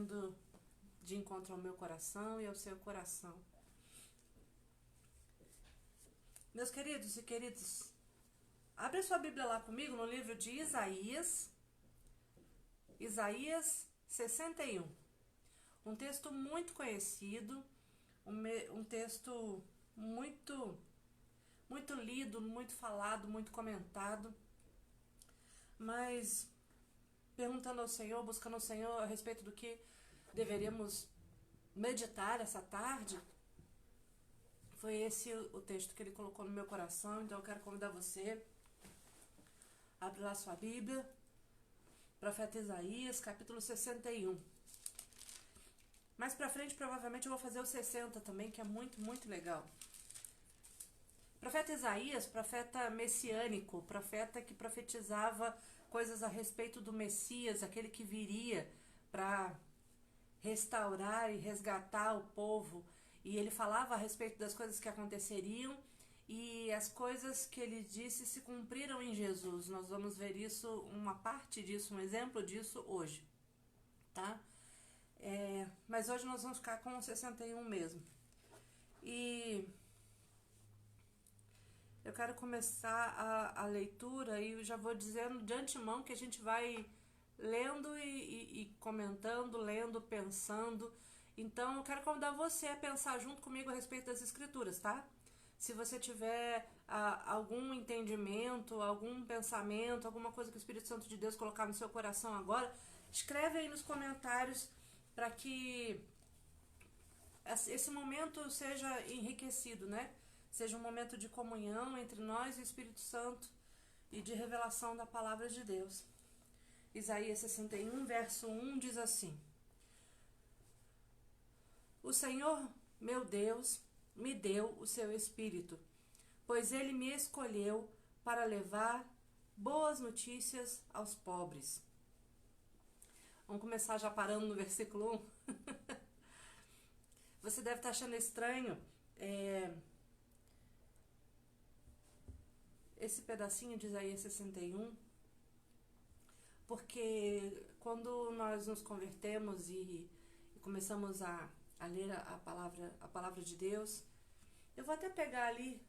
vindo de encontro ao meu coração e ao seu coração. Meus queridos e queridas, abre sua Bíblia lá comigo no livro de Isaías 61. Um texto muito conhecido, um texto muito lido, muito falado, muito comentado, mas perguntando ao Senhor, buscando ao Senhor a respeito do que deveríamos meditar essa tarde, foi esse o texto que ele colocou no meu coração. Então eu quero convidar você a abrir lá sua Bíblia, profeta Isaías, capítulo 61. Mais pra frente, provavelmente, eu vou fazer o 60 também, que é muito legal. Profeta Isaías, profeta messiânico, profeta que profetizava coisas a respeito do Messias, aquele que viria para restaurar e resgatar o povo. E ele falava a respeito das coisas que aconteceriam, e as coisas que ele disse se cumpriram em Jesus. Nós vamos ver isso, uma parte disso, um exemplo disso hoje, tá? Mas hoje nós vamos ficar com o 61 mesmo. E eu quero começar a leitura e eu já vou dizendo de antemão que a gente vai lendo e comentando, lendo, pensando. Então eu quero convidar você a pensar junto comigo a respeito das escrituras, tá? Se você tiver algum entendimento, algum pensamento, alguma coisa que o Espírito Santo de Deus colocar no seu coração agora, escreve aí nos comentários para que esse momento seja enriquecido, né? Seja um momento de comunhão entre nós e o Espírito Santo e de revelação da palavra de Deus. Isaías 61, verso 1 diz assim: O Senhor, meu Deus, me deu o seu Espírito, pois ele me escolheu para levar boas notícias aos pobres. Vamos começar já parando no versículo 1. Você deve estar achando estranho esse pedacinho de Isaías 61, porque quando nós nos convertemos e começamos a ler a palavra de Deus, eu vou até pegar ali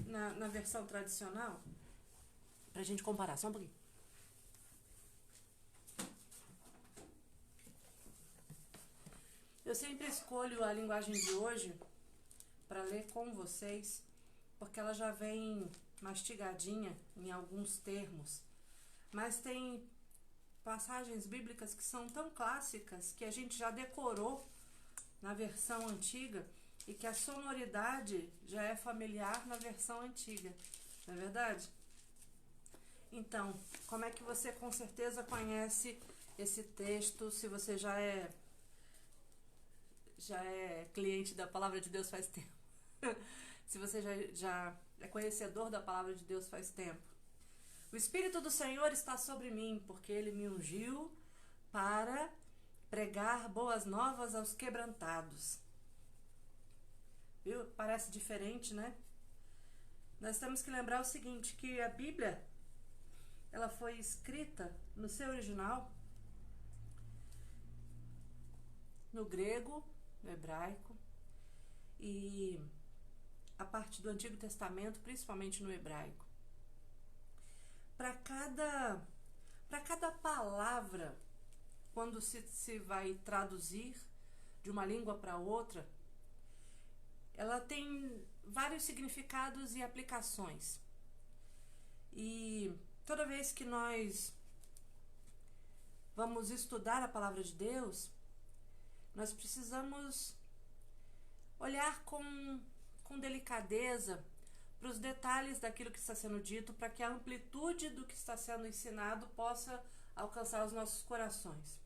na versão tradicional pra gente comparar, só um pouquinho. Eu sempre escolho a linguagem de hoje para ler com vocês, porque ela já vem mastigadinha em alguns termos, mas tem passagens bíblicas que são tão clássicas que a gente já decorou na versão antiga e que a sonoridade já é familiar na versão antiga, não é verdade? Então, como é que você com certeza conhece esse texto, se você já é cliente da palavra de Deus faz tempo? Se você já é conhecedor da palavra de Deus faz tempo. O Espírito do Senhor está sobre mim, porque ele me ungiu para pregar boas novas aos quebrantados. Viu? Parece diferente, né? Nós temos que lembrar o seguinte, que a Bíblia, ela foi escrita no seu original, no grego, no hebraico, e a parte do Antigo Testamento, principalmente no hebraico. Para cada palavra, quando se vai traduzir de uma língua para outra, ela tem vários significados e aplicações. E toda vez que nós vamos estudar a palavra de Deus, nós precisamos olhar com delicadeza para os detalhes daquilo que está sendo dito, para que a amplitude do que está sendo ensinado possa alcançar os nossos corações.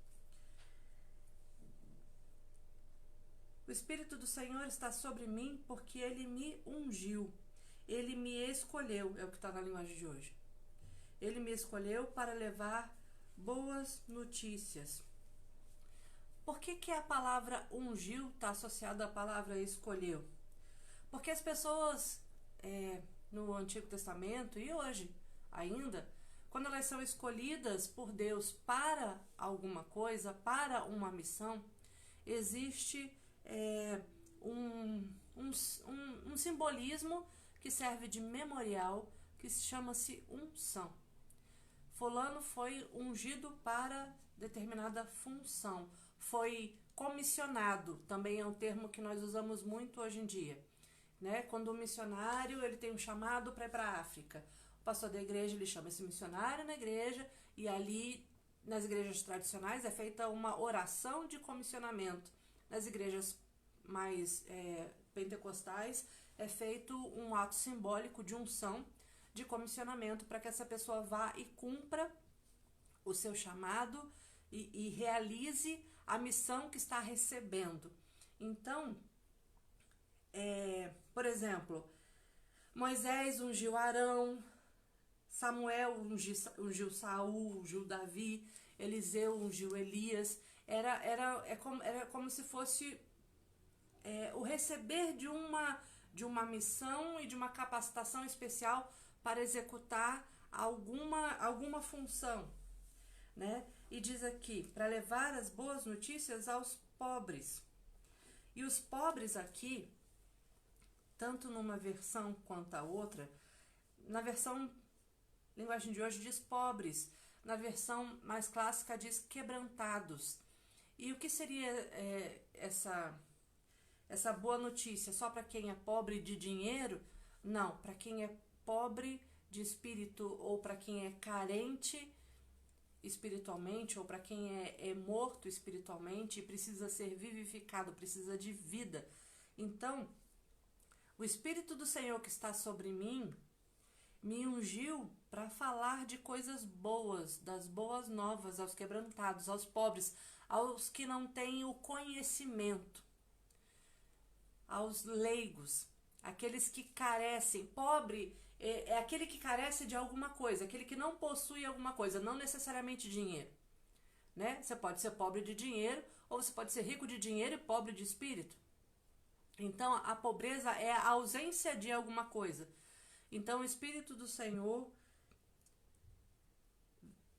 O Espírito do Senhor está sobre mim porque ele me ungiu, ele me escolheu, é o que está na linguagem de hoje. Ele me escolheu para levar boas notícias. Por que a palavra ungiu está associada à palavra escolheu? Porque as pessoas no Antigo Testamento e hoje ainda, quando elas são escolhidas por Deus para alguma coisa, para uma missão, existe um simbolismo que serve de memorial, que chama-se unção. Fulano foi ungido para determinada função, foi comissionado, também é um termo que nós usamos muito hoje em dia, né? Quando o missionário ele tem um chamado para ir para a África, o pastor da igreja ele chama esse missionário na igreja, e ali nas igrejas tradicionais é feita uma oração de comissionamento. Nas igrejas mais pentecostais é feito um ato simbólico de unção, de comissionamento, para que essa pessoa vá e cumpra o seu chamado e realize a missão que está recebendo. Então, por exemplo, Moisés ungiu Arão, Samuel ungiu Saul, ungiu Davi, Eliseu ungiu Elias. Era como se fosse o receber de uma missão e de uma capacitação especial para executar alguma função, né? E diz aqui, para levar as boas notícias aos pobres. E os pobres aqui, tanto numa versão quanto a outra, na versão linguagem de hoje diz pobres, na versão mais clássica diz quebrantados. E o que seria essa boa notícia? Só para quem é pobre de dinheiro? Não, para quem é pobre de espírito, ou para quem é carente espiritualmente, ou para quem é morto espiritualmente e precisa ser vivificado, precisa de vida. Então, o Espírito do Senhor que está sobre mim me ungiu para falar de coisas boas, das boas novas aos quebrantados, aos pobres, aos que não têm o conhecimento, aos leigos, aqueles que carecem. Pobre é aquele que carece de alguma coisa, aquele que não possui alguma coisa, não necessariamente dinheiro, né? Você pode ser pobre de dinheiro, ou você pode ser rico de dinheiro e pobre de espírito. Então, a pobreza é a ausência de alguma coisa. Então, o Espírito do Senhor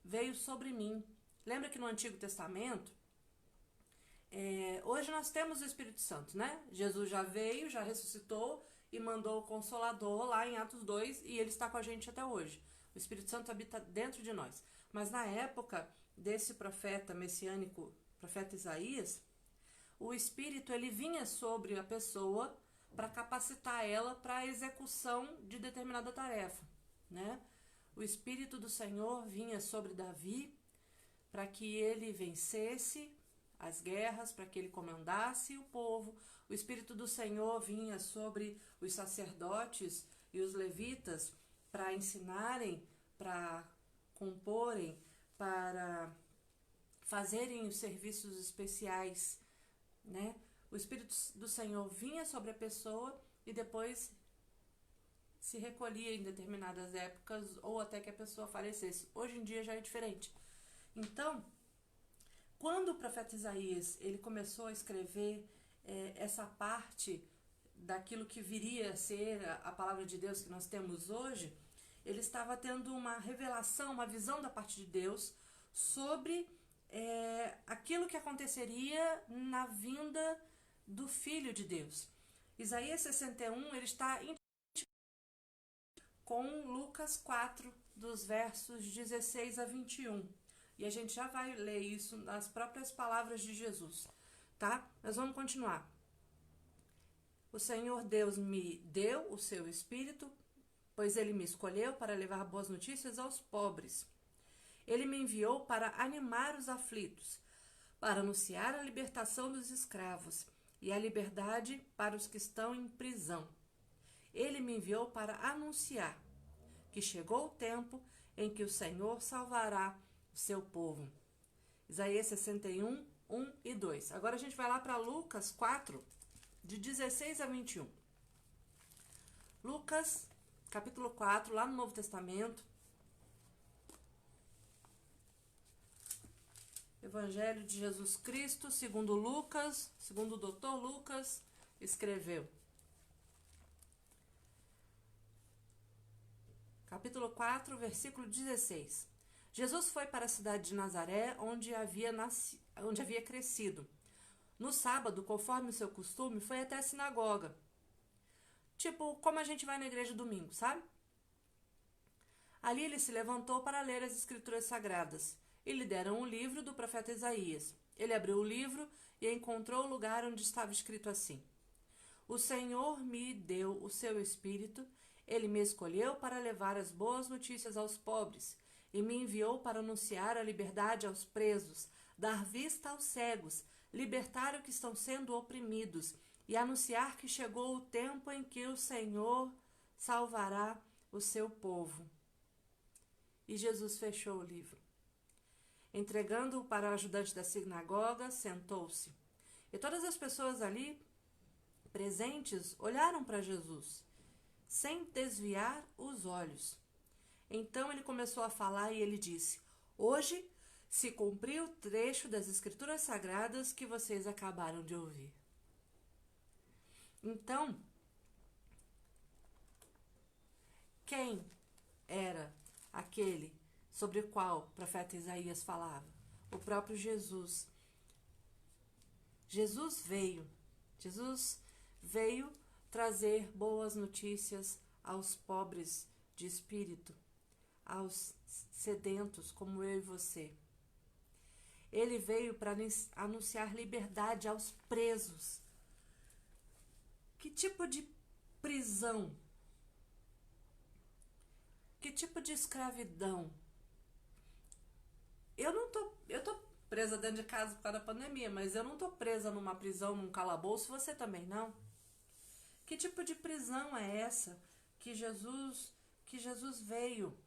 veio sobre mim. Lembra que no Antigo Testamento, hoje nós temos o Espírito Santo, né? Jesus já veio, já ressuscitou e mandou o Consolador lá em Atos 2, e ele está com a gente até hoje. O Espírito Santo habita dentro de nós. Mas na época desse profeta messiânico, profeta Isaías, o Espírito ele vinha sobre a pessoa para capacitar ela para a execução de determinada tarefa, né? O Espírito do Senhor vinha sobre Davi para que ele vencesse as guerras, para que ele comandasse o povo. O Espírito do Senhor vinha sobre os sacerdotes e os levitas para ensinarem, para comporem, para fazerem os serviços especiais, né? O Espírito do Senhor vinha sobre a pessoa e depois se recolhia em determinadas épocas ou até que a pessoa falecesse. Hoje em dia já é diferente. Então, quando o profeta Isaías ele começou a escrever essa parte daquilo que viria a ser a palavra de Deus que nós temos hoje, ele estava tendo uma revelação, uma visão da parte de Deus sobre aquilo que aconteceria na vinda do Filho de Deus. Isaías 61, ele está com Lucas 4, dos versos 16 a 21. E a gente já vai ler isso nas próprias palavras de Jesus, tá? Nós vamos continuar. O Senhor Deus me deu o seu Espírito, pois ele me escolheu para levar boas notícias aos pobres. Ele me enviou para animar os aflitos, para anunciar a libertação dos escravos e a liberdade para os que estão em prisão. Ele me enviou para anunciar que chegou o tempo em que o Senhor salvará o seu povo. Isaías 61, 1 e 2. Agora a gente vai lá para Lucas 4, de 16 a 21. Lucas, capítulo 4, lá no Novo Testamento. Evangelho de Jesus Cristo, segundo Lucas, segundo o doutor Lucas, escreveu. Capítulo 4, versículo 16. Jesus foi para a cidade de Nazaré, onde havia crescido. No sábado, conforme o seu costume, foi até a sinagoga. Tipo, como a gente vai na igreja domingo, sabe? Ali ele se levantou para ler as escrituras sagradas. E lhe deram um livro do profeta Isaías. Ele abriu o livro e encontrou o lugar onde estava escrito assim: O Senhor me deu o seu Espírito, ele me escolheu para levar as boas notícias aos pobres, e me enviou para anunciar a liberdade aos presos, dar vista aos cegos, libertar os que estão sendo oprimidos, e anunciar que chegou o tempo em que o Senhor salvará o seu povo. E Jesus fechou o livro. Entregando-o para o ajudante da sinagoga, sentou-se. E todas as pessoas ali presentes olharam para Jesus, sem desviar os olhos. Então ele começou a falar e ele disse: Hoje se cumpriu o trecho das Escrituras Sagradas que vocês acabaram de ouvir. Então, quem era aquele sobre o qual o profeta Isaías falava? O próprio Jesus. Jesus veio trazer boas notícias aos pobres de espírito, aos sedentos como eu e você. Ele veio para anunciar liberdade aos presos. Que tipo de prisão? Que tipo de escravidão? Eu tô presa dentro de casa por causa da pandemia, mas eu não tô presa numa prisão, num calabouço, você também não? Que tipo de prisão é essa que Jesus veio?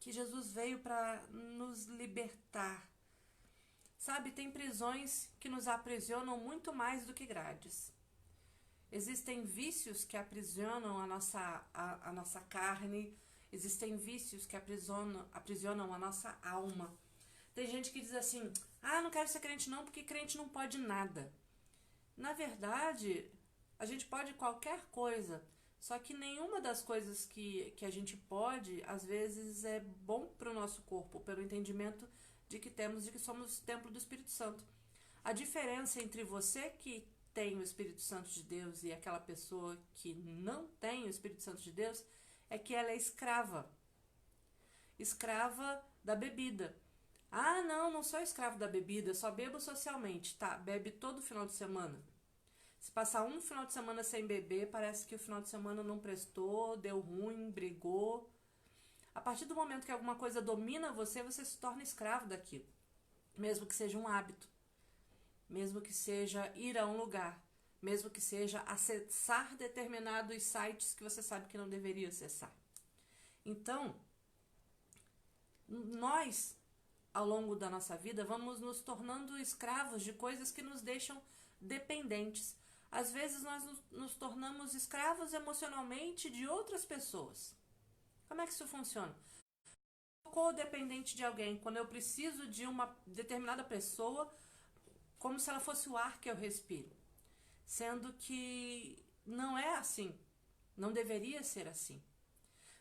Que Jesus veio para nos libertar. Sabe, tem prisões que nos aprisionam muito mais do que grades. Existem vícios que aprisionam a nossa carne, existem vícios que aprisionam a nossa alma. Tem gente que diz assim: ah, não quero ser crente não, porque crente não pode nada. Na verdade, a gente pode qualquer coisa, só que nenhuma das coisas que a gente pode, às vezes, é bom para o nosso corpo, pelo entendimento de que somos templo do Espírito Santo. A diferença entre você que tem o Espírito Santo de Deus e aquela pessoa que não tem o Espírito Santo de Deus é que ela é escrava. Escrava da bebida. Ah, não sou escravo da bebida, só bebo socialmente. Tá, bebe todo final de semana. Se passar um final de semana sem beber, parece que o final de semana não prestou, deu ruim, brigou. A partir do momento que alguma coisa domina você, você se torna escravo daquilo. Mesmo que seja um hábito. Mesmo que seja ir a um lugar. Mesmo que seja acessar determinados sites que você sabe que não deveria acessar. Então, nós, ao longo da nossa vida, vamos nos tornando escravos de coisas que nos deixam dependentes. Às vezes nós nos tornamos escravos emocionalmente de outras pessoas. Como é que isso funciona? Eu sou codependente de alguém quando eu preciso de uma determinada pessoa, como se ela fosse o ar que eu respiro. Sendo que não é assim. Não deveria ser assim.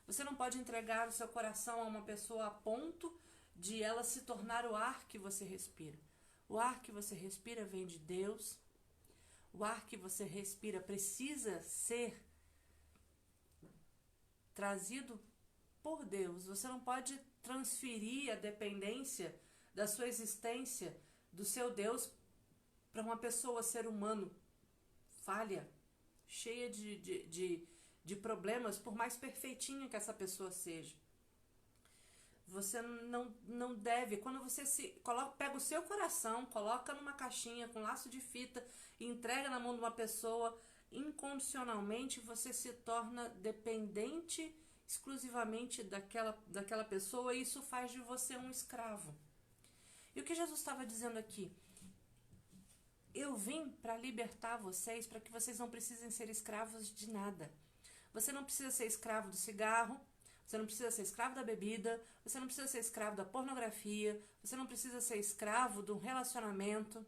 Você não pode entregar o seu coração a uma pessoa a ponto de ela se tornar o ar que você respira. O ar que você respira vem de Deus. O ar que você respira precisa ser trazido por Deus. Você não pode transferir a dependência da sua existência, do seu Deus, para uma pessoa, ser humano, falha, cheia de problemas, por mais perfeitinha que essa pessoa seja. Você não deve, quando você pega o seu coração, coloca numa caixinha com laço de fita e entrega na mão de uma pessoa, incondicionalmente você se torna dependente exclusivamente daquela pessoa, e isso faz de você um escravo. E o que Jesus estava dizendo aqui? Eu vim para libertar vocês, para que vocês não precisem ser escravos de nada. Você não precisa ser escravo do cigarro, você não precisa ser escravo da bebida, você não precisa ser escravo da pornografia, você não precisa ser escravo de um relacionamento.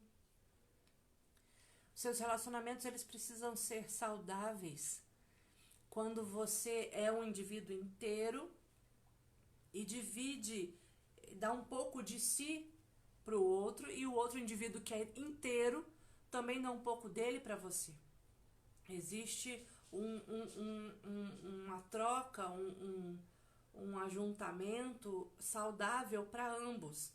Seus relacionamentos, eles precisam ser saudáveis. Quando você é um indivíduo inteiro e divide dá um pouco de si para o outro, e o outro indivíduo que é inteiro também dá um pouco dele para você. Existe uma troca, um ajuntamento saudável para ambos.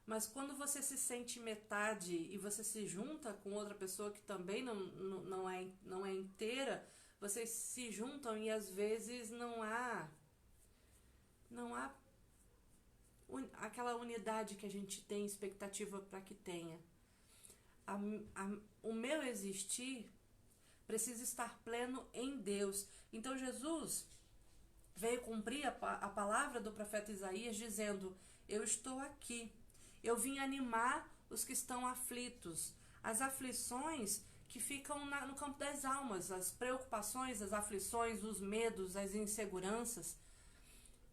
Mas quando você se sente metade e você se junta com outra pessoa que também não é inteira, vocês se juntam e às vezes não há aquela unidade que a gente tem expectativa para que tenha. O meu existir precisa estar pleno em Deus. Então Jesus veio cumprir a palavra do profeta Isaías dizendo: eu estou aqui, eu vim animar os que estão aflitos. As aflições que ficam no campo das almas, as preocupações, as aflições, os medos, as inseguranças.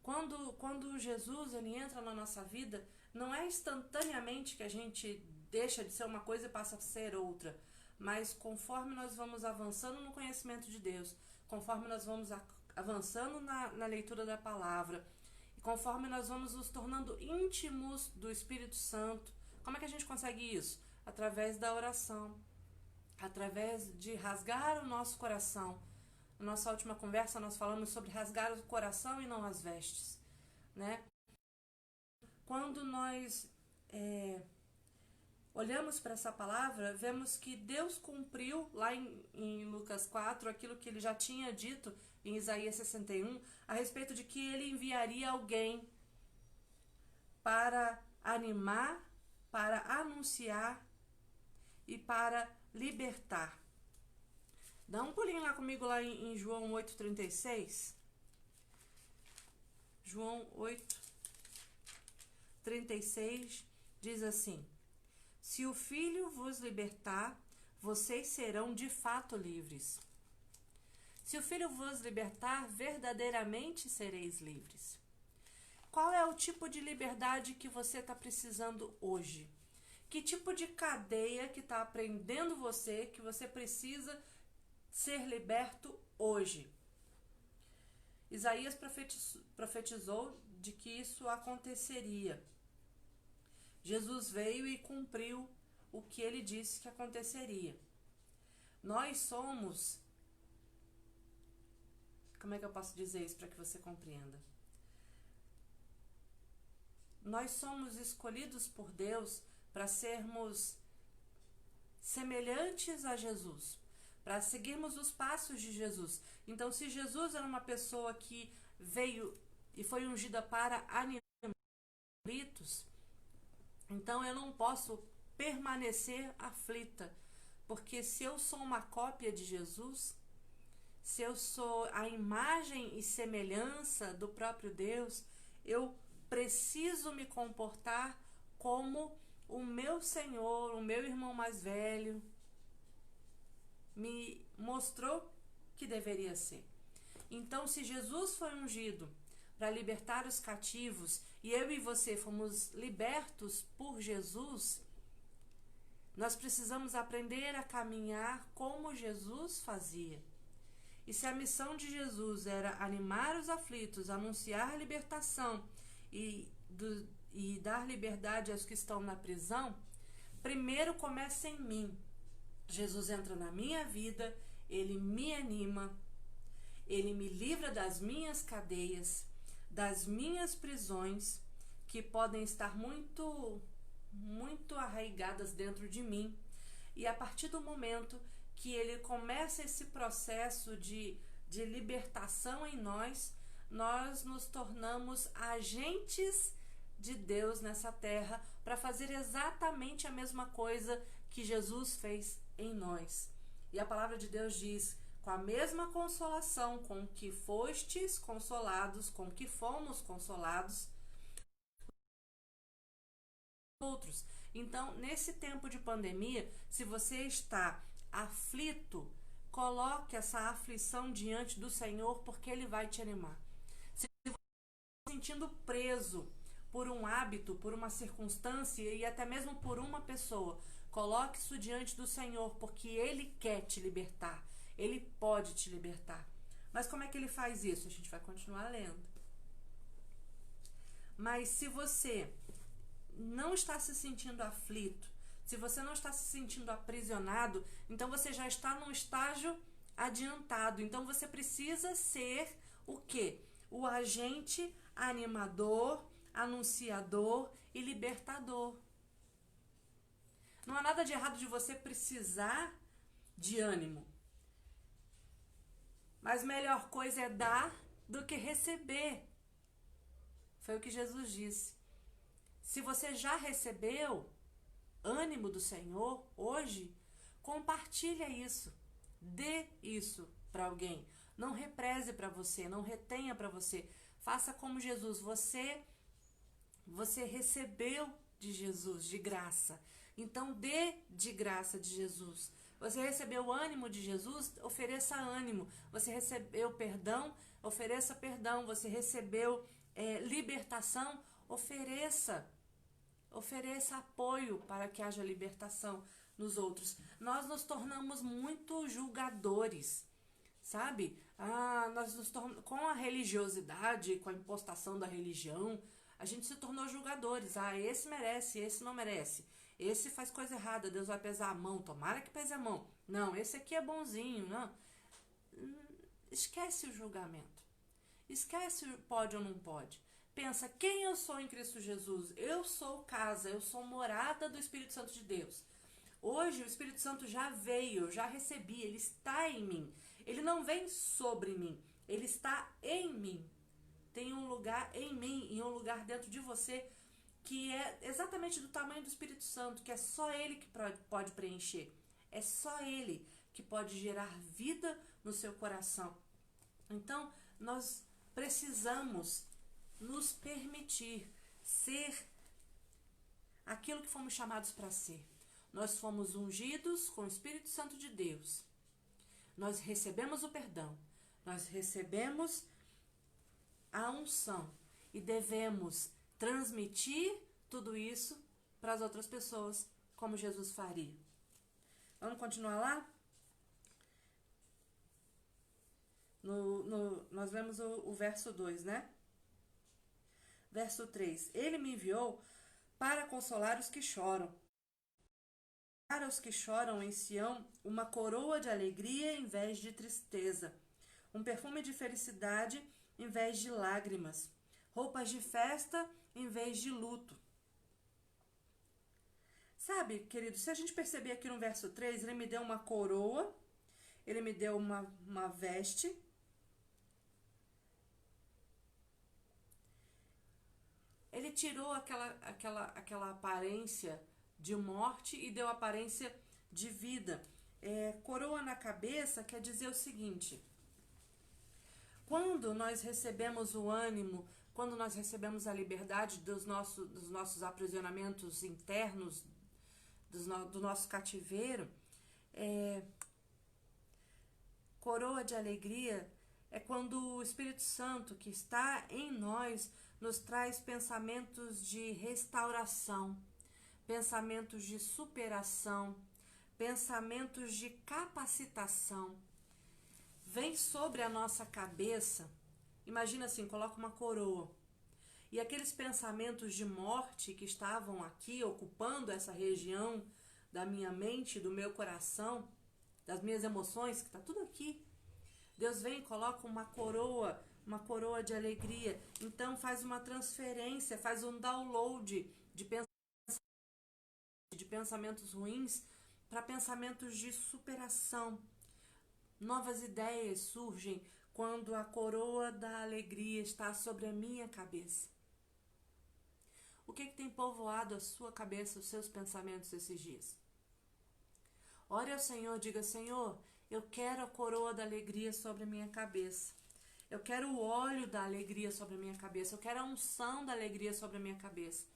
Quando Jesus ele entra na nossa vida, não é instantaneamente que a gente deixa de ser uma coisa e passa a ser outra, mas conforme nós vamos avançando no conhecimento de Deus, conforme nós vamos avançando na leitura da palavra, e conforme nós vamos nos tornando íntimos do Espírito Santo. Como é que a gente consegue isso? Através da oração, através de rasgar o nosso coração. Na nossa última conversa nós falamos sobre rasgar o coração e não as vestes, né? Quando nós olhamos para essa palavra, vemos que Deus cumpriu lá em Lucas 4 aquilo que ele já tinha dito em Isaías 61 a respeito de que ele enviaria alguém para animar, para anunciar e para libertar. Dá um pulinho lá comigo lá em João 8,36. João 8,36 diz assim: se o Filho vos libertar, vocês serão de fato livres. Se o Filho vos libertar, verdadeiramente sereis livres. Qual é o tipo de liberdade que você está precisando hoje? Que tipo de cadeia que está prendendo você, que você precisa ser liberto hoje? Isaías profetizou de que isso aconteceria. Jesus veio e cumpriu o que ele disse que aconteceria. Nós somos... Como é que eu posso dizer isso para que você compreenda? Nós somos escolhidos por Deus para sermos semelhantes a Jesus, para seguirmos os passos de Jesus. Então, se Jesus era uma pessoa que veio e foi ungida para animar aflitos, então eu não posso permanecer aflita, porque se eu sou uma cópia de Jesus, se eu sou a imagem e semelhança do próprio Deus, eu preciso me comportar como o meu Senhor, o meu irmão mais velho, me mostrou que deveria ser. Então, se Jesus foi ungido para libertar os cativos e eu e você fomos libertos por Jesus, nós precisamos aprender a caminhar como Jesus fazia. E se a missão de Jesus era animar os aflitos, anunciar a libertação e dar liberdade aos que estão na prisão, primeiro começa em mim. Jesus entra na minha vida, ele me anima, ele me livra das minhas cadeias, das minhas prisões, que podem estar muito arraigadas dentro de mim. E a partir do momento que ele começa esse processo de libertação em nós, nós nos tornamos agentes de Deus nessa terra para fazer exatamente a mesma coisa que Jesus fez em nós. E a palavra de Deus diz: com a mesma consolação com que fostes consolados, com que fomos consolados, outros. Então, nesse tempo de pandemia, se você está aflito, coloque essa aflição diante do Senhor, porque Ele vai te animar. Se você está se sentindo preso por um hábito, por uma circunstância e até mesmo por uma pessoa, coloque isso diante do Senhor, porque Ele quer te libertar. Ele pode te libertar. Mas como é que Ele faz isso? A gente vai continuar lendo. Mas se você não está se sentindo aflito, se você não está se sentindo aprisionado, então você já está num estágio adiantado. Então você precisa ser o quê? O agente animador, anunciador e libertador. Não há nada de errado de você precisar de ânimo. Mas melhor coisa é dar do que receber. Foi o que Jesus disse. Se você já recebeu ânimo do Senhor hoje, compartilha isso. Dê isso para alguém. Não represe para você, não retenha para você. Faça como Jesus. Você recebeu de Jesus, de graça. Então dê de graça de Jesus. Você recebeu o ânimo de Jesus, ofereça ânimo. Você recebeu perdão, ofereça perdão. Você recebeu libertação, ofereça apoio para que haja libertação nos outros. Nós nos tornamos muito julgadores, sabe? Nós nos com a religiosidade, com a impostação da religião, a gente se tornou julgadores. Esse merece, esse não merece. Esse faz coisa errada, Deus vai pesar a mão, tomara que pese a mão. Não, esse aqui é bonzinho, não. Esquece o julgamento. Esquece o pode ou não pode. Pensa, quem eu sou em Cristo Jesus? Eu sou casa, eu sou morada do Espírito Santo de Deus. Hoje o Espírito Santo já veio, eu já recebi, ele está em mim. Ele não vem sobre mim, ele está em mim. Tem um lugar em mim e um lugar dentro de você que é exatamente do tamanho do Espírito Santo, que é só ele que pode preencher. É só ele que pode gerar vida no seu coração. Então, nós precisamos nos permitir ser aquilo que fomos chamados para ser. Nós fomos ungidos com o Espírito Santo de Deus. Nós recebemos o perdão. Nós recebemos a unção. E devemos transmitir tudo isso para as outras pessoas, como Jesus faria. Vamos continuar lá? Nós lemos o verso 2, né? Verso 3. Ele me enviou para consolar os que choram. Para os que choram em Sião, uma coroa de alegria em vez de tristeza. Um perfume de felicidade em vez de lágrimas. Roupas de festa em vez de luto. Sabe, querido, se a gente perceber aqui no verso 3, ele me deu uma coroa, ele me deu uma veste. Ele tirou aquela aparência de morte e deu aparência de vida. Coroa na cabeça quer dizer o seguinte: quando nós recebemos o ânimo, quando nós recebemos a liberdade dos nossos aprisionamentos internos, do nosso cativeiro, coroa de alegria é quando o Espírito Santo que está em nós nos traz pensamentos de restauração, pensamentos de superação, pensamentos de capacitação. Vem sobre a nossa cabeça, imagina assim, coloca uma coroa. E aqueles pensamentos de morte que estavam aqui, ocupando essa região da minha mente, do meu coração, das minhas emoções, que está tudo aqui. Deus vem e coloca uma coroa de alegria. Então faz uma transferência, faz um download de pensamentos ruins para pensamentos de superação. Novas ideias surgem quando a coroa da alegria está sobre a minha cabeça. O que tem povoado a sua cabeça, os seus pensamentos esses dias? Ore ao Senhor, diga: Senhor, eu quero a coroa da alegria sobre a minha cabeça. Eu quero o óleo da alegria sobre a minha cabeça. Eu quero a unção da alegria sobre a minha cabeça.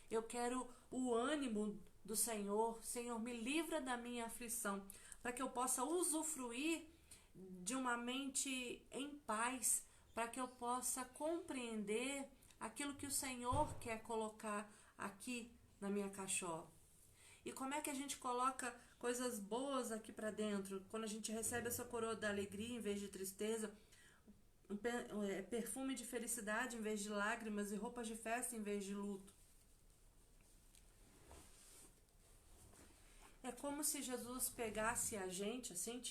Eu quero o ânimo do Senhor. Senhor, me livra da minha aflição, para que eu possa usufruir de uma mente em paz, para que eu possa compreender aquilo que o Senhor quer colocar aqui na minha cachola. E como é que a gente coloca coisas boas aqui para dentro? Quando a gente recebe essa coroa da alegria em vez de tristeza, perfume de felicidade em vez de lágrimas e roupas de festa em vez de luto. como se Jesus pegasse a gente, assim,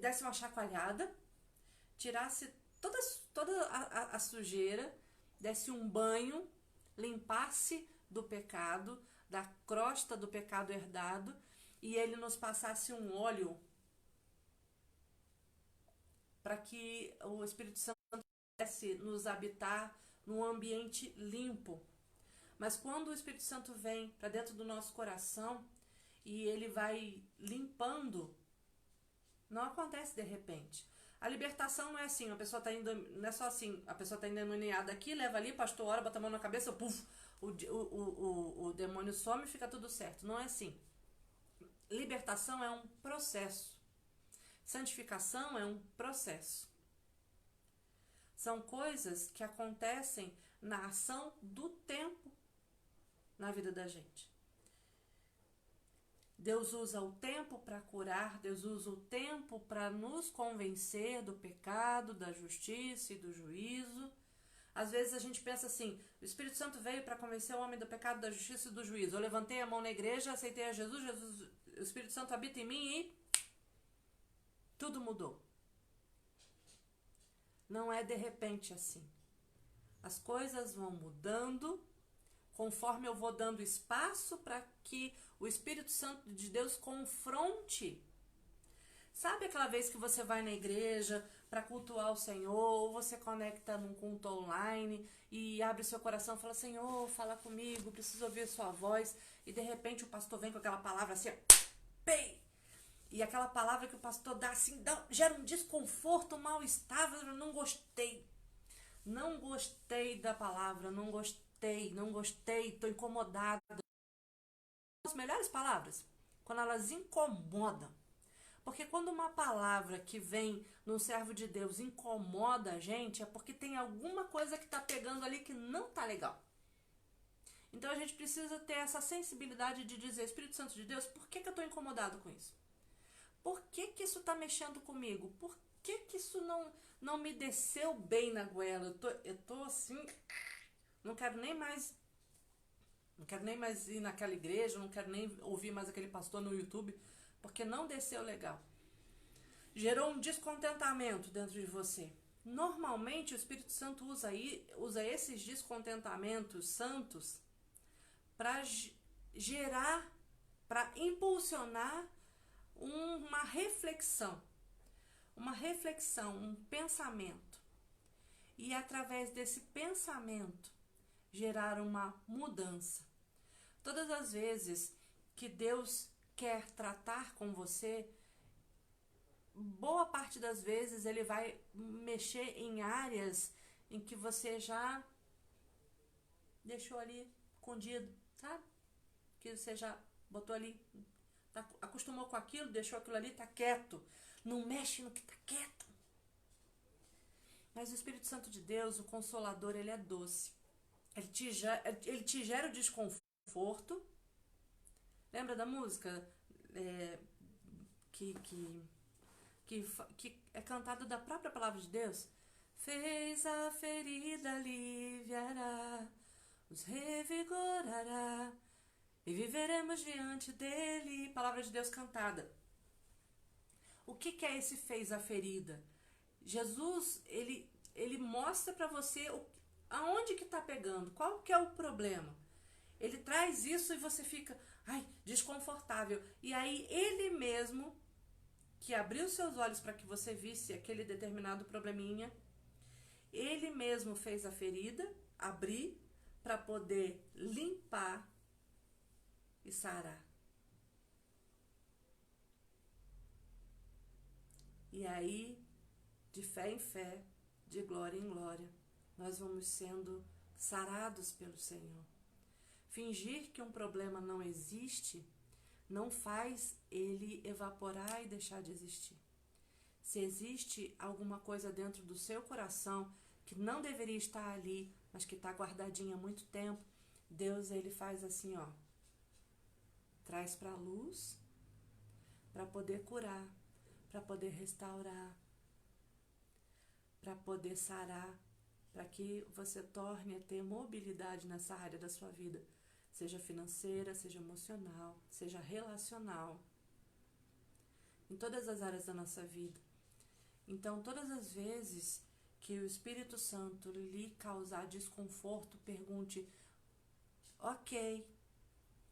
desse uma chacoalhada, tirasse toda a sujeira, desse um banho, limpasse do pecado, da crosta do pecado herdado, e ele nos passasse um óleo para que o Espírito Santo pudesse nos habitar num ambiente limpo. Mas quando o Espírito Santo vem para dentro do nosso coração e ele vai limpando, não acontece de repente. A libertação não é assim, não é só assim, a pessoa está endemoniada aqui, leva ali, pastor ora, bota a mão na cabeça, puf, o demônio some e fica tudo certo. Não é assim. Libertação é um processo. Santificação é um processo. São coisas que acontecem na ação do tempo na vida da gente. Deus usa o tempo para curar, Deus usa o tempo para nos convencer do pecado, da justiça e do juízo. Às vezes a gente pensa assim, o Espírito Santo veio para convencer o homem do pecado, da justiça e do juízo. Eu levantei a mão na igreja, aceitei a Jesus, o Espírito Santo habita em mim e tudo mudou. Não é de repente assim. As coisas vão mudando conforme eu vou dando espaço para que o Espírito Santo de Deus confronte. Sabe aquela vez que você vai na igreja para cultuar o Senhor, ou você conecta num culto online e abre seu coração e fala, Senhor, fala comigo, preciso ouvir sua voz, e de repente o pastor vem com aquela palavra assim, pei! E aquela palavra que o pastor dá assim, gera um desconforto, um mal-estar, eu não gostei. Não gostei da palavra, não gostei, tô incomodada. As melhores palavras, quando elas incomodam. Porque quando uma palavra que vem num servo de Deus incomoda a gente, é porque tem alguma coisa que tá pegando ali que não tá legal. Então a gente precisa ter essa sensibilidade de dizer, Espírito Santo de Deus, por que eu tô incomodado com isso? Por que isso tá mexendo comigo? Por que isso não me desceu bem na goela? Eu tô assim, não quero nem mais ir naquela igreja, não quero nem ouvir mais aquele pastor no YouTube, porque não desceu legal. Gerou um descontentamento dentro de você. Normalmente o Espírito Santo usa esses descontentamentos santos para gerar, para impulsionar uma reflexão, um pensamento. E através desse pensamento gerar uma mudança. Todas as vezes que Deus quer tratar com você, boa parte das vezes ele vai mexer em áreas em que você já deixou ali escondido, sabe? Que você já botou ali, acostumou com aquilo, deixou aquilo ali, tá quieto. Não mexe no que tá quieto. Mas o Espírito Santo de Deus, o Consolador, ele é doce. Ele te gera o desconforto. Lembra da música que é cantada da própria palavra de Deus? Fez a ferida, aliviará, os revigorará, e viveremos diante dele. Palavra de Deus cantada. O que é esse fez a ferida? Jesus, ele mostra para você aonde que tá pegando, qual que é o problema. Ele traz isso e você fica, desconfortável. E aí ele mesmo, que abriu seus olhos para que você visse aquele determinado probleminha, ele mesmo fez a ferida, abrir, para poder limpar e sarar. E aí, de fé em fé, de glória em glória, nós vamos sendo sarados pelo Senhor. Fingir que um problema não existe não faz ele evaporar e deixar de existir. Se existe alguma coisa dentro do seu coração que não deveria estar ali, mas que está guardadinha há muito tempo, Deus, ele faz assim, traz para a luz, para poder curar, para poder restaurar, para poder sarar, para que você torne a ter mobilidade nessa área da sua vida. seja financeira, seja emocional, seja relacional, em todas as áreas da nossa vida. Então, todas as vezes que o Espírito Santo lhe causar desconforto, pergunte: ok,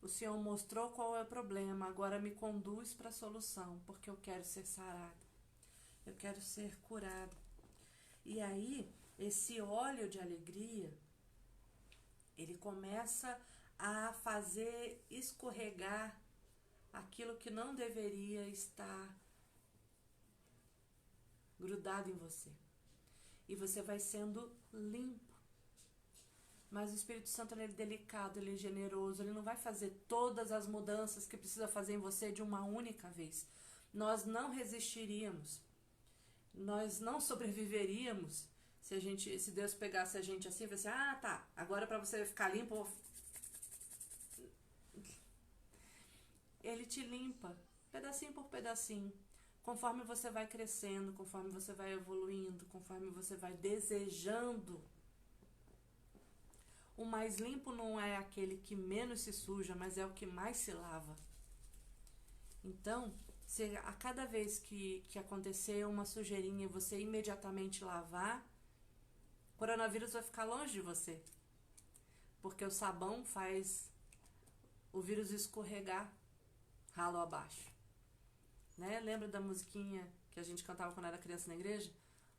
o Senhor mostrou qual é o problema, agora me conduz para a solução, porque eu quero ser sarada, eu quero ser curada. E aí, esse óleo de alegria, ele começa a fazer escorregar aquilo que não deveria estar grudado em você. E você vai sendo limpo. Mas o Espírito Santo, ele é delicado, ele é generoso, ele não vai fazer todas as mudanças que precisa fazer em você de uma única vez. Nós não resistiríamos, nós não sobreviveríamos se Deus pegasse a gente assim e falasse: ah, tá, agora para você ficar limpo, ele te limpa, pedacinho por pedacinho, conforme você vai crescendo, conforme você vai evoluindo, conforme você vai desejando. O mais limpo não é aquele que menos se suja, mas é o que mais se lava. Então, se a cada vez que acontecer uma sujeirinha, você imediatamente lavar, o coronavírus vai ficar longe de você. Porque o sabão faz o vírus escorregar ralo abaixo. Né? Lembra da musiquinha que a gente cantava quando era criança na igreja?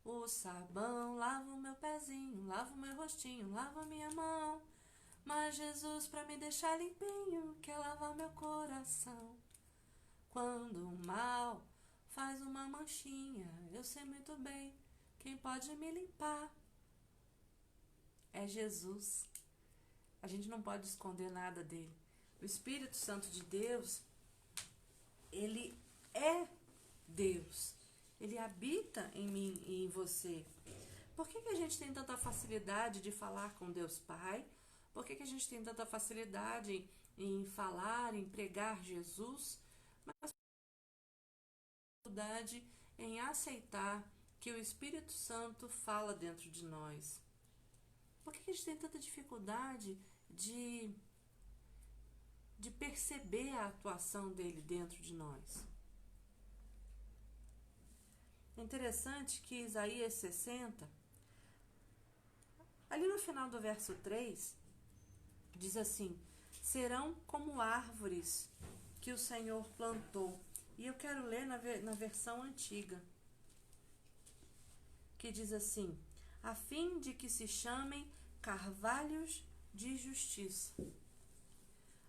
O sabão lava o meu pezinho, lava o meu rostinho, lava a minha mão. Mas Jesus, pra me deixar limpinho, quer lavar meu coração. Quando o mal faz uma manchinha, eu sei muito bem quem pode me limpar. É Jesus. A gente não pode esconder nada dele. O Espírito Santo de Deus, ele é Deus. Ele habita em mim e em você. Por que a gente tem tanta facilidade de falar com Deus Pai? Por que a gente tem tanta facilidade em falar, em pregar Jesus? Mas dificuldade em aceitar que o Espírito Santo fala dentro de nós. Por que a gente tem tanta dificuldade de perceber a atuação dele dentro de nós? É interessante que Isaías 60, ali no final do verso 3, diz assim: serão como árvores que o Senhor plantou. E eu quero ler na versão antiga, que diz assim: a fim de que se chamem carvalhos de justiça.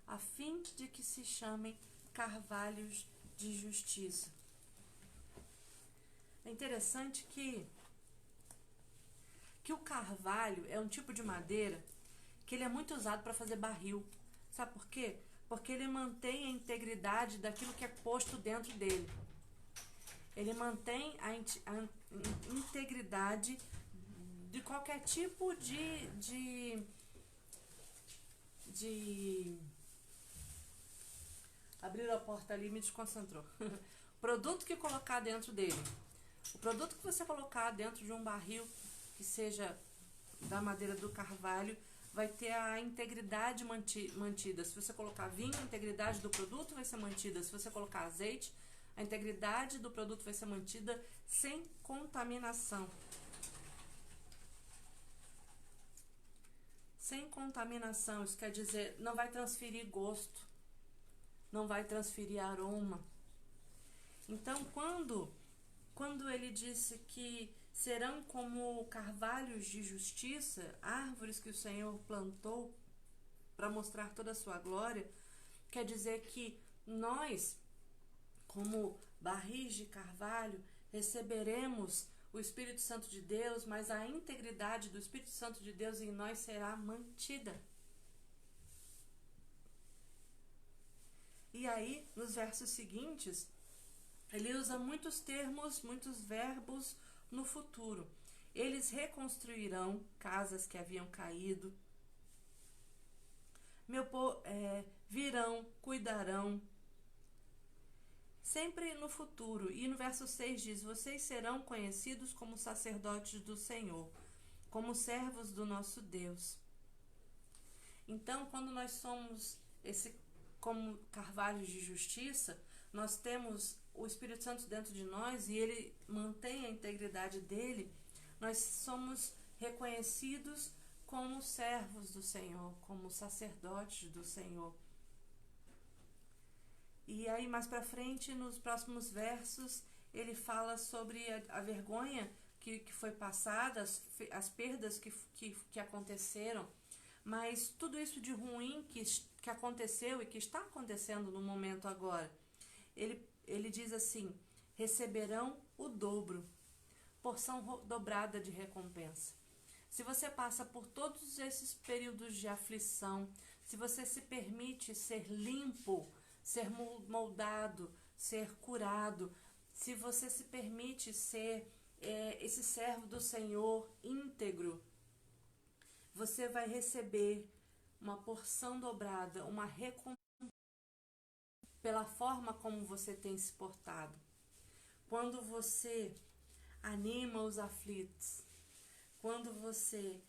A fim de que se chamem carvalhos de justiça. É interessante que o carvalho é um tipo de madeira que ele é muito usado para fazer barril. Sabe por quê? Porque ele mantém a integridade daquilo que é posto dentro dele. Ele mantém a integridade de qualquer tipo de abriu a porta ali e me desconcentrou. Produto que colocar dentro dele. O produto que você colocar dentro de um barril que seja da madeira do carvalho vai ter a integridade mantida. Se você colocar vinho, a integridade do produto vai ser mantida. Se você colocar azeite, a integridade do produto vai ser mantida sem contaminação. Sem contaminação, isso quer dizer, não vai transferir gosto, não vai transferir aroma. Então, quando ele disse que serão como carvalhos de justiça, árvores que o Senhor plantou para mostrar toda a sua glória, quer dizer que nós, como barris de carvalho, receberemos o Espírito Santo de Deus, mas a integridade do Espírito Santo de Deus em nós será mantida. E aí, nos versos seguintes, ele usa muitos termos, muitos verbos no futuro. Eles reconstruirão casas que haviam caído. Virão, cuidarão. Sempre no futuro. E no verso 6 diz: vocês serão conhecidos como sacerdotes do Senhor, como servos do nosso Deus. Então, quando nós somos como carvalhos de justiça, nós temos o Espírito Santo dentro de nós e ele mantém a integridade dele, nós somos reconhecidos como servos do Senhor, como sacerdotes do Senhor. E aí mais para frente, nos próximos versos, ele fala sobre a vergonha que foi passada, as perdas que aconteceram, mas tudo isso de ruim que aconteceu e que está acontecendo no momento agora. Ele diz assim: receberão o dobro, porção dobrada de recompensa. Se você passa por todos esses períodos de aflição, se você se permite ser limpo, ser moldado, ser curado, se você se permite ser esse servo do Senhor íntegro, você vai receber uma porção dobrada, uma recompensa pela forma como você tem se portado. Quando você anima os aflitos, quando você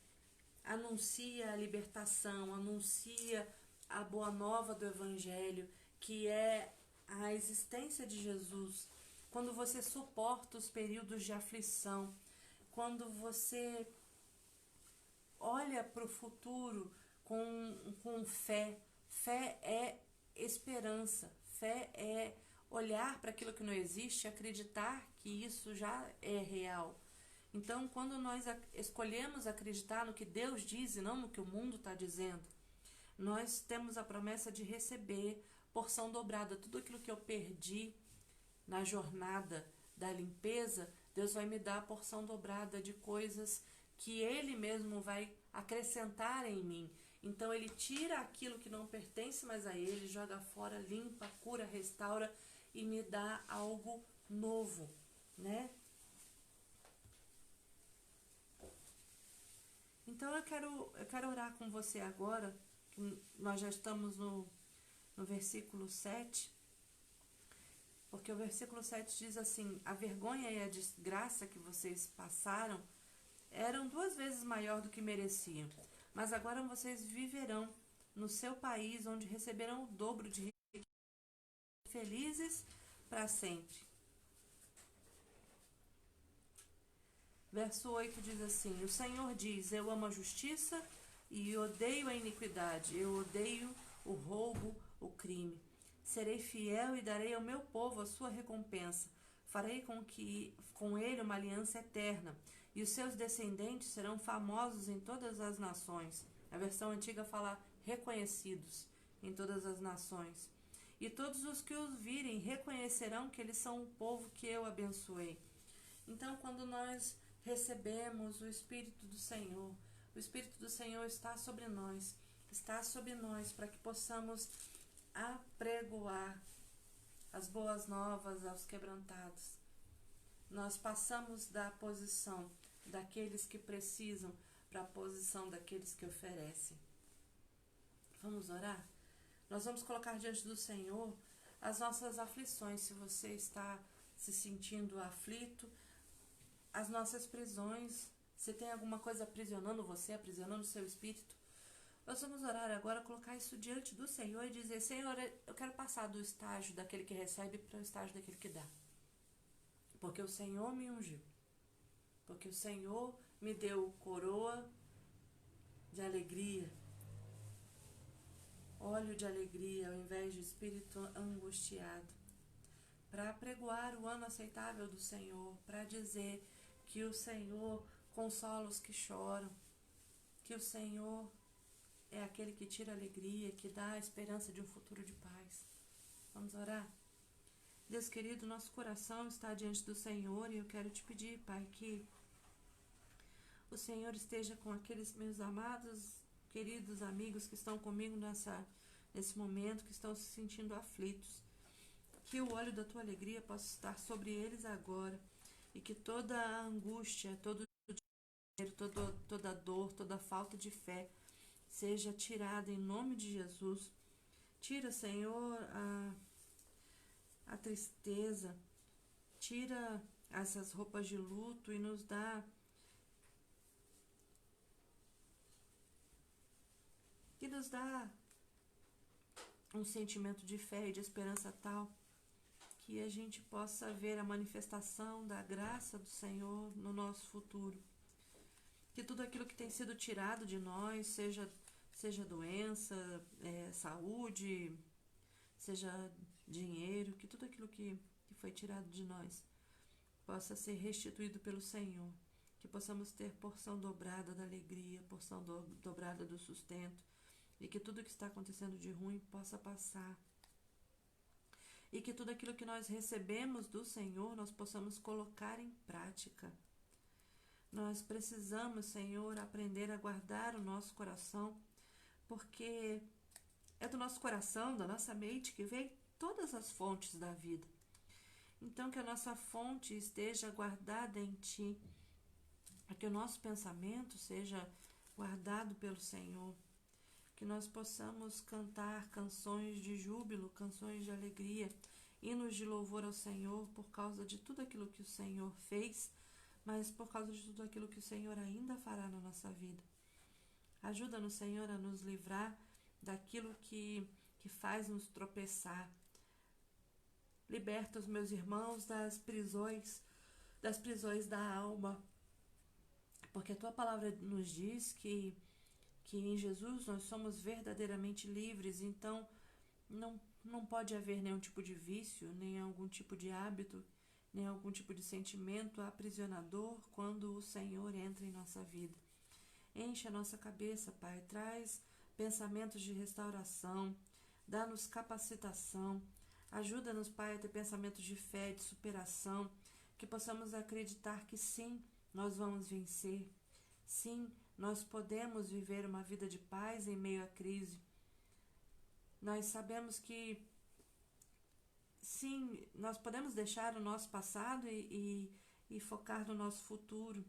anuncia a libertação, anuncia a boa nova do Evangelho, que é a existência de Jesus, quando você suporta os períodos de aflição, quando você olha para o futuro com fé. Fé é esperança, fé é olhar para aquilo que não existe, acreditar que isso já é real. Então, quando nós escolhemos acreditar no que Deus diz e não no que o mundo está dizendo, nós temos a promessa de receber porção dobrada. Tudo aquilo que eu perdi na jornada da limpeza, Deus vai me dar a porção dobrada de coisas que Ele mesmo vai acrescentar em mim. Então Ele tira aquilo que não pertence mais a Ele, joga fora, limpa, cura, restaura e me dá algo novo, né? Então eu quero orar com você agora, que nós já estamos no versículo 7, porque o versículo 7 diz assim: a vergonha e a desgraça que vocês passaram eram 2 vezes maior do que mereciam, mas agora vocês viverão no seu país, onde receberão o dobro de riqueza, felizes para sempre. Verso 8 diz assim: o Senhor diz, eu amo a justiça e odeio a iniquidade, eu odeio o roubo, o crime. Serei fiel e darei ao meu povo a sua recompensa. Farei com ele uma aliança eterna, e os seus descendentes serão famosos em todas as nações. A versão antiga fala reconhecidos em todas as nações. E todos os que os virem reconhecerão que eles são o povo que eu abençoei. Então, quando nós recebemos o Espírito do Senhor, o Espírito do Senhor está sobre nós para que possamos apregoar as boas novas aos quebrantados. Nós passamos da posição daqueles que precisam para a posição daqueles que oferecem. Vamos orar? Nós vamos colocar diante do Senhor as nossas aflições, se você está se sentindo aflito, as nossas prisões, se tem alguma coisa aprisionando você, aprisionando o seu espírito. Nós vamos orar agora, colocar isso diante do Senhor e dizer: Senhor, eu quero passar do estágio daquele que recebe para o estágio daquele que dá. Porque o Senhor me ungiu. Porque o Senhor me deu coroa de alegria, óleo de alegria, ao invés de espírito angustiado, para apregoar o ano aceitável do Senhor, para dizer que o Senhor consola os que choram, que o Senhor é aquele que tira a alegria, que dá a esperança de um futuro de paz. Vamos orar? Deus querido, nosso coração está diante do Senhor e eu quero te pedir, Pai, que o Senhor esteja com aqueles meus amados, queridos amigos que estão comigo nesse momento, que estão se sentindo aflitos. Que o óleo da tua alegria possa estar sobre eles agora e que toda a angústia, todo toda dor, toda falta de fé seja tirada em nome de Jesus. Tira, Senhor, a tristeza, tira essas roupas de luto e nos dá nos dá um sentimento de fé e de esperança tal que a gente possa ver a manifestação da graça do Senhor no nosso futuro. Que tudo aquilo que tem sido tirado de nós, seja doença, saúde, seja dinheiro, que tudo aquilo que foi tirado de nós possa ser restituído pelo Senhor. Que possamos ter porção dobrada da alegria, porção dobrada do sustento, e que tudo que está acontecendo de ruim possa passar. E que tudo aquilo que nós recebemos do Senhor, nós possamos colocar em prática. Nós precisamos, Senhor, aprender a guardar o nosso coração, porque é do nosso coração, da nossa mente, que vem todas as fontes da vida. Então, que a nossa fonte esteja guardada em Ti, que o nosso pensamento seja guardado pelo Senhor, que nós possamos cantar canções de júbilo, canções de alegria, hinos de louvor ao Senhor por causa de tudo aquilo que o Senhor fez, mas por causa de tudo aquilo que o Senhor ainda fará na nossa vida. Ajuda-nos, Senhor, a nos livrar daquilo que faz nos tropeçar. Liberta os meus irmãos das prisões da alma, porque a Tua palavra nos diz que em Jesus nós somos verdadeiramente livres. Então não pode haver nenhum tipo de vício, nem algum tipo de hábito, nem algum tipo de sentimento aprisionador quando o Senhor entra em nossa vida. Enche a nossa cabeça, Pai, traz pensamentos de restauração, dá-nos capacitação, ajuda-nos, Pai, a ter pensamentos de fé, de superação, que possamos acreditar que sim, nós vamos vencer, sim, nós podemos viver uma vida de paz em meio à crise. Nós sabemos que sim, nós podemos deixar o nosso passado e focar no nosso futuro.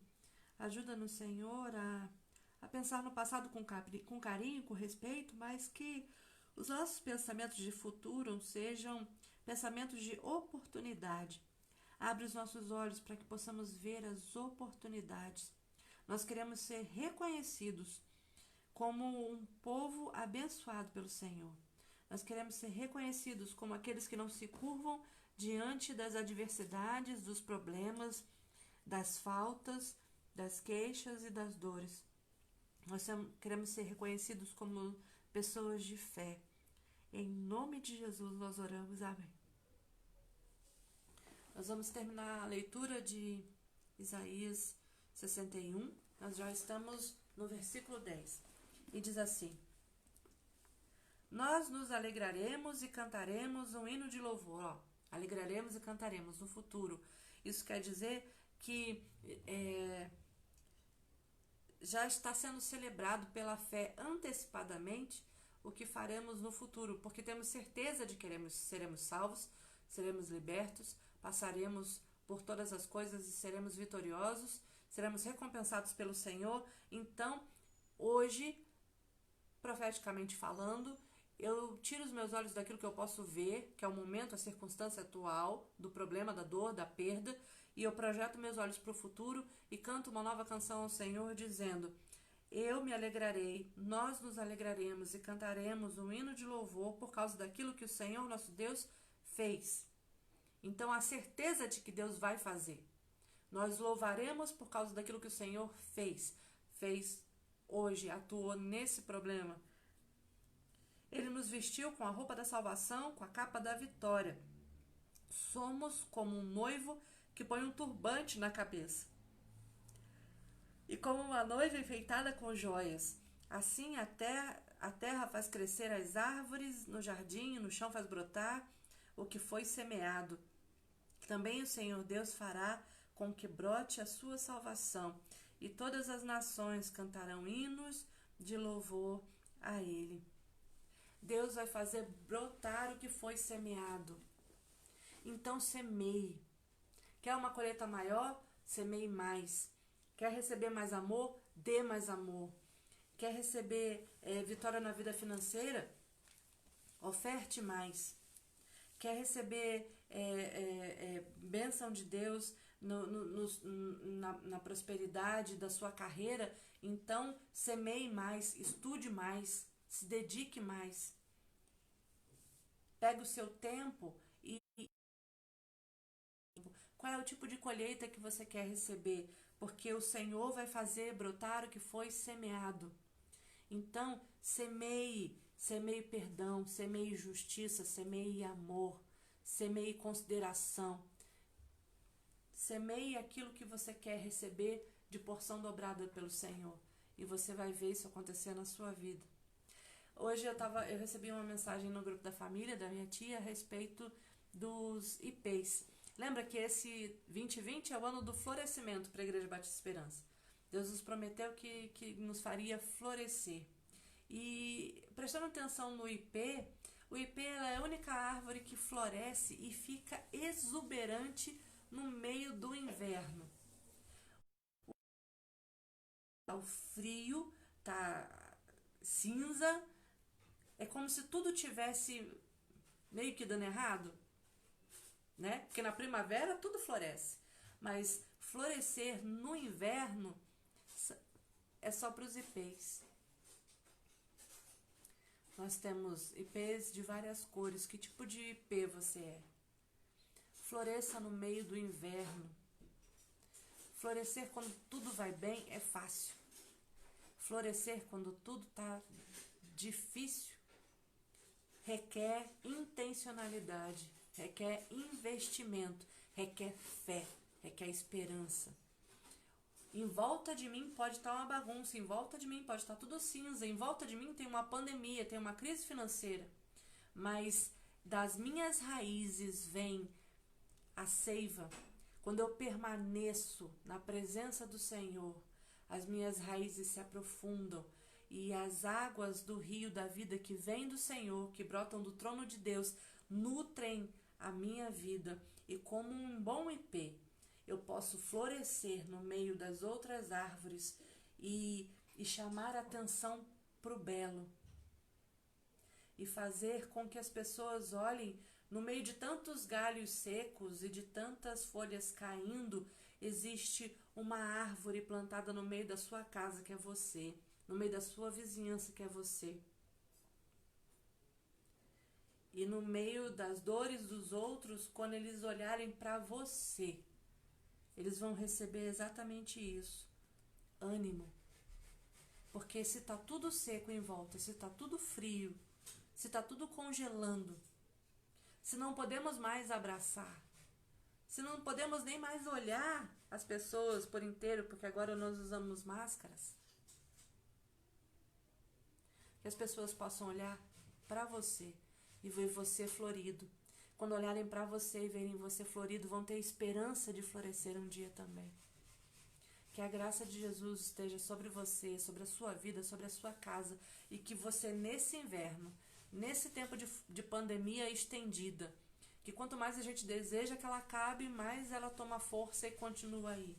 Ajuda-nos, Senhor, a pensar no passado com carinho, com respeito, mas que os nossos pensamentos de futuro sejam pensamentos de oportunidade. Abre os nossos olhos para que possamos ver as oportunidades. Nós queremos ser reconhecidos como um povo abençoado pelo Senhor. Nós queremos ser reconhecidos como aqueles que não se curvam diante das adversidades, dos problemas, das faltas, das queixas e das dores. Nós queremos ser reconhecidos como pessoas de fé. Em nome de Jesus nós oramos. Amém. Nós vamos terminar a leitura de Isaías 61. Nós já estamos no versículo 10. E diz assim: Nós nos alegraremos e cantaremos um hino de louvor. Alegraremos e cantaremos no futuro. Isso quer dizer que já está sendo celebrado pela fé antecipadamente o que faremos no futuro, porque temos certeza de que seremos salvos, seremos libertos, passaremos por todas as coisas e seremos vitoriosos, seremos recompensados pelo Senhor. Então, hoje, profeticamente falando, eu tiro os meus olhos daquilo que eu posso ver, que é o momento, a circunstância atual, do problema, da dor, da perda, e eu projeto meus olhos para o futuro e canto uma nova canção ao Senhor, dizendo: eu me alegrarei, nós nos alegraremos e cantaremos um hino de louvor por causa daquilo que o Senhor nosso Deus fez. Então, a certeza de que Deus vai fazer. Nós louvaremos por causa daquilo que o Senhor fez hoje, atuou nesse problema. Ele nos vestiu com a roupa da salvação, com a capa da vitória. Somos como um noivo que põe um turbante na cabeça, e como uma noiva enfeitada com joias. Assim a terra faz crescer as árvores no jardim, e no chão faz brotar o que foi semeado. Também o Senhor Deus fará com que brote a sua salvação, e todas as nações cantarão hinos de louvor a Ele. Deus vai fazer brotar o que foi semeado. Então semeie. Quer uma colheita maior? Semeie mais. Quer receber mais amor? Dê mais amor. Quer receber vitória na vida financeira? Oferte mais. Quer receber bênção de Deus na prosperidade da sua carreira? Então semeie mais, estude mais, Se dedique mais. Pegue o seu tempo e qual é o tipo de colheita que você quer receber, porque o Senhor vai fazer brotar o que foi semeado. Então, semeie perdão, semeie justiça, semeie amor, semeie consideração. Semeie aquilo que você quer receber de porção dobrada pelo Senhor. E você vai ver isso acontecer na sua vida. Hoje eu recebi uma mensagem no grupo da família, da minha tia, a respeito dos IPs. Lembra que esse 2020 é o ano do florescimento para a Igreja Batista Esperança. Deus nos prometeu que nos faria florescer. E prestando atenção no IP, o IP é a única árvore que floresce e fica exuberante no meio do inverno. O frio, tá cinza, é como se tudo tivesse meio que dando errado, né? Porque na primavera tudo floresce, mas florescer no inverno é só para os IPs. Nós temos IPs de várias cores. Que tipo de IP você é? Floresça no meio do inverno. Florescer quando tudo vai bem é fácil. Florescer quando tudo está difícil requer intencionalidade, requer investimento, requer fé, requer esperança. Em volta de mim pode estar uma bagunça, em volta de mim pode estar tudo cinza, em volta de mim tem uma pandemia, tem uma crise financeira, mas das minhas raízes vem a seiva. Quando eu permaneço na presença do Senhor, as minhas raízes se aprofundam e as águas do rio da vida que vem do Senhor, que brotam do trono de Deus, nutrem a minha vida. E como um bom IP, eu posso florescer no meio das outras árvores e chamar atenção para o belo. E fazer com que as pessoas olhem, no meio de tantos galhos secos e de tantas folhas caindo, existe uma árvore plantada no meio da sua casa, que é você, no meio da sua vizinhança, que é você. E no meio das dores dos outros, quando eles olharem para você, eles vão receber exatamente isso: ânimo. Porque se está tudo seco em volta, se está tudo frio, se está tudo congelando, se não podemos mais abraçar, se não podemos nem mais olhar as pessoas por inteiro, porque agora nós usamos máscaras, que as pessoas possam olhar para você e ver você florido. Quando olharem para você e verem você florido, vão ter esperança de florescer um dia também. Que a graça de Jesus esteja sobre você, sobre a sua vida, sobre a sua casa, e que você nesse inverno, nesse tempo de pandemia estendida, que quanto mais a gente deseja que ela acabe, mais ela toma força e continua aí.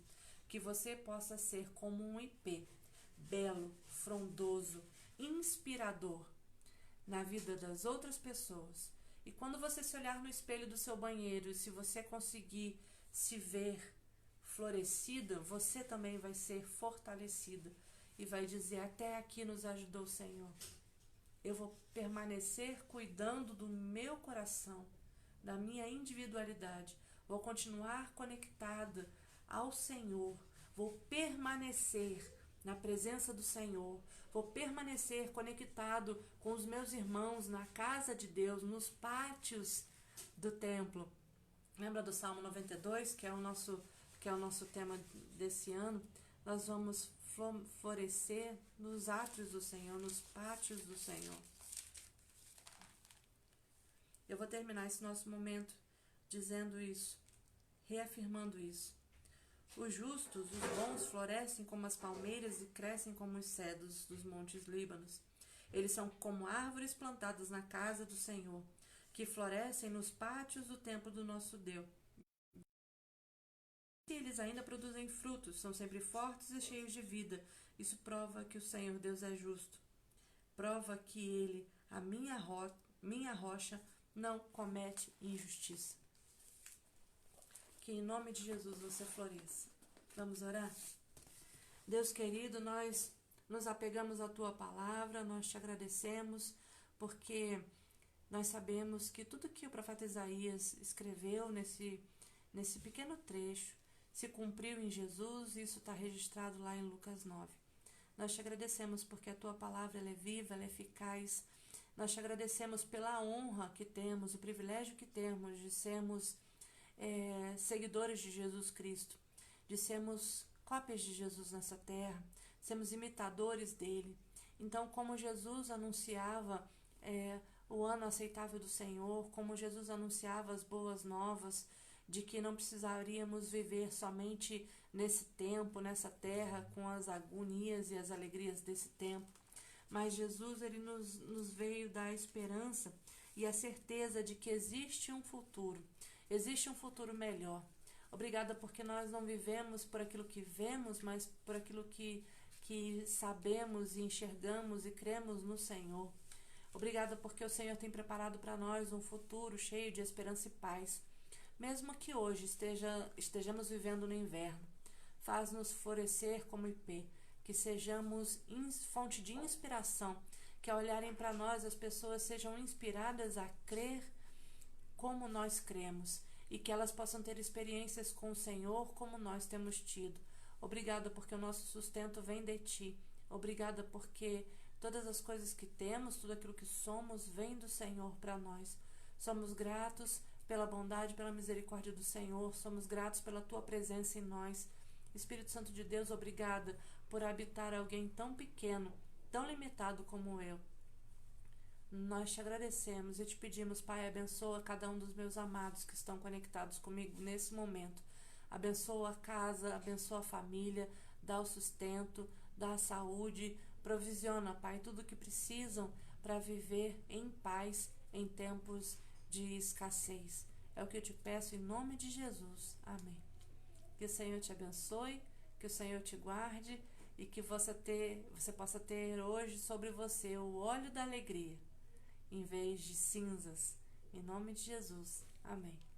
Que você possa ser como um IP, belo, frondoso, inspirador na vida das outras pessoas. E quando você se olhar no espelho do seu banheiro, e se você conseguir se ver florescida, você também vai ser fortalecida e vai dizer: até aqui nos ajudou o Senhor. Eu vou permanecer cuidando do meu coração, da minha individualidade. Vou continuar conectada ao Senhor. Vou permanecer na presença do Senhor. Vou permanecer conectado com os meus irmãos na casa de Deus, nos pátios do templo. Lembra do Salmo 92, que é o nosso tema desse ano? Nós vamos florescer nos átrios do Senhor, nos pátios do Senhor. Eu vou terminar esse nosso momento dizendo isso, reafirmando isso. Os justos, os bons, florescem como as palmeiras e crescem como os cedros dos montes Líbanos. Eles são como árvores plantadas na casa do Senhor, que florescem nos pátios do templo do nosso Deus. E eles ainda produzem frutos, são sempre fortes e cheios de vida. Isso prova que o Senhor Deus é justo. Prova que Ele, a minha rocha, não comete injustiça. Que em nome de Jesus você floresça. Vamos orar? Deus querido, nós nos apegamos à tua palavra, nós te agradecemos, porque nós sabemos que tudo que o profeta Isaías escreveu nesse pequeno trecho se cumpriu em Jesus, e isso está registrado lá em Lucas 9. Nós te agradecemos porque a tua palavra ela é viva, ela é eficaz. Nós te agradecemos pela honra que temos, o privilégio que temos de sermos seguidores de Jesus Cristo, de sermos cópias de Jesus nessa terra, sermos imitadores dele. Então, como Jesus anunciava o ano aceitável do Senhor, como Jesus anunciava as boas novas, de que não precisaríamos viver somente nesse tempo, nessa terra, com as agonias e as alegrias desse tempo, mas Jesus ele nos veio dar a esperança e a certeza de que existe um futuro melhor. Obrigada porque nós não vivemos por aquilo que vemos, mas por aquilo que sabemos e enxergamos e cremos no Senhor. Obrigada porque o Senhor tem preparado para nós um futuro cheio de esperança e paz. Mesmo que hoje estejamos vivendo no inverno, faz-nos florescer como ipê, que sejamos fonte de inspiração, que ao olharem para nós as pessoas sejam inspiradas a crer como nós cremos e que elas possam ter experiências com o Senhor como nós temos tido. Obrigada porque o nosso sustento vem de Ti. Obrigada porque todas as coisas que temos, tudo aquilo que somos, vem do Senhor para nós. Somos gratos pela bondade, pela misericórdia do Senhor, somos gratos pela Tua presença em nós. Espírito Santo de Deus, obrigada por habitar alguém tão pequeno, tão limitado como eu. Nós te agradecemos e te pedimos, Pai, abençoa cada um dos meus amados que estão conectados comigo nesse momento. Abençoa a casa, abençoa a família, dá o sustento, dá a saúde, provisiona, Pai, tudo o que precisam para viver em paz em tempos de escassez. É o que eu te peço em nome de Jesus. Amém. Que o Senhor te abençoe, que o Senhor te guarde e que você possa ter hoje sobre você o óleo da alegria, em vez de cinzas. Em nome de Jesus. Amém.